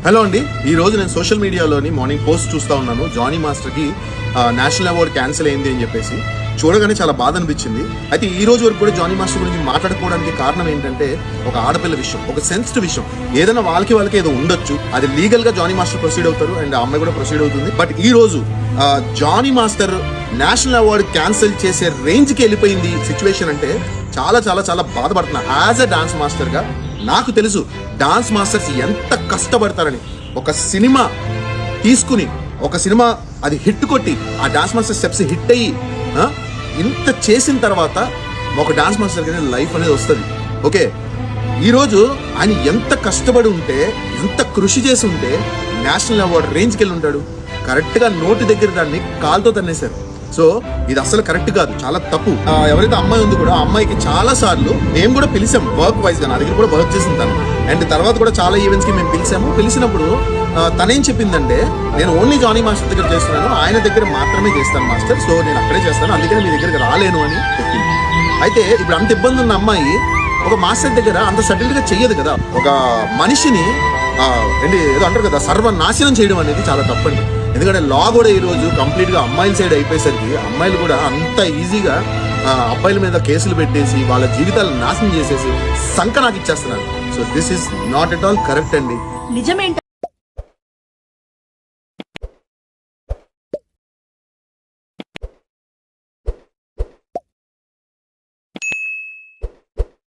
Hello అండి, ఈ రోజు నేను సోషల్ మీడియాలోని మార్నింగ్ పోస్ట్ చూస్తూ ఉన్నాను. జానీ మాస్టర్కి నేషనల్ అవార్డ్ క్యాన్సిల్ అయింది అని చెప్పేసి చూడగానే చాలా బాధ అనిపించింది. అయితే ఈ రోజు వరకు కూడా జానీ మాస్టర్ గురించి మాట్లాడుకోవడానికి కారణం ఏంటంటే ఒక ఆడపిల్ల విషయం, ఒక సెన్సిటివ్ విషయం. ఏదైనా వాళ్ళకి ఏదో ఉండొచ్చు, అది లీగల్ గా జానీ మాస్టర్ ప్రొసీడ్ అవుతారు అండ్ ఆ అమ్మాయి కూడా ప్రొసీడ్ అవుతుంది. బట్ ఈ రోజు Jani master national award cancel చేసే రేంజ్ కి వెళ్ళిపోయింది సిచ్యువేషన్. అంటే చాలా చాలా చాలా బాధపడుతున్నా. యాజ్ అ డాన్స్ మాస్టర్ గా నాకు తెలుసు డాన్స్ మాస్టర్స్ ఎంత కష్టపడతారని. ఒక సినిమా తీసుకుని ఒక సినిమా అది హిట్ కొట్టి ఆ డాన్స్ మాస్టర్ స్టెప్స్ హిట్ అయ్యి ఇంత చేసిన తర్వాత ఒక డాన్స్ మాస్టర్కి లైఫ్ అనేది వస్తుంది. ఓకే, ఈరోజు ఆయన ఎంత కష్టపడి ఉంటే, ఎంత కృషి చేసి ఉంటే నేషనల్ అవార్డు రేంజ్కి వెళ్ళి ఉంటాడు. కరెక్ట్గా నోటి దగ్గర దాన్ని కాలుతో తన్నేశారు. సో ఇది అసలు కరెక్ట్ కాదు, చాలా తప్పు. ఎవరైతే అమ్మాయి ఉంది కూడా ఆ అమ్మాయికి చాలా సార్లు మేము కూడా పిలిచాం వర్క్ వైజ్ గా. నా దగ్గర కూడా వర్క్ చేసింది తను. అండ్ తర్వాత కూడా చాలా ఈవెంట్స్ కి మేము పిలిచాము. పిలిచినప్పుడు తనేం చెప్పిందంటే, నేను ఓన్లీ జానీ మాస్టర్ దగ్గర చేస్తున్నాను, ఆయన దగ్గర మాత్రమే చేస్తాను మాస్టర్, సో నేను అక్కడే చేస్తాను, అందుకని మీ దగ్గరికి రాలేను అని చెప్పింది. అయితే ఇప్పుడు అంత ఇబ్బంది ఉన్న అమ్మాయి ఒక మాస్టర్ దగ్గర అంత సటిల్ గా చెయ్యదు కదా. ఒక మనిషిని ఏదో అంటారు కదా, సర్వనాశనం చేయడం అనేది చాలా తప్పండి. ఎందుకంటే లా కూడా ఈ రోజు కంప్లీట్ గా అమ్మాయిల సైడ్ అయిపోయేసరికి అమ్మాయిలు కూడా అంత ఈజీగా అబ్బాయిల మీద కేసులు పెట్టేసి వాళ్ళ జీవితాలను నాశనం చేసేసి సంక నాకు ఇచ్చేస్తున్నారు. So this is not at all correct అండి. నిజమేంట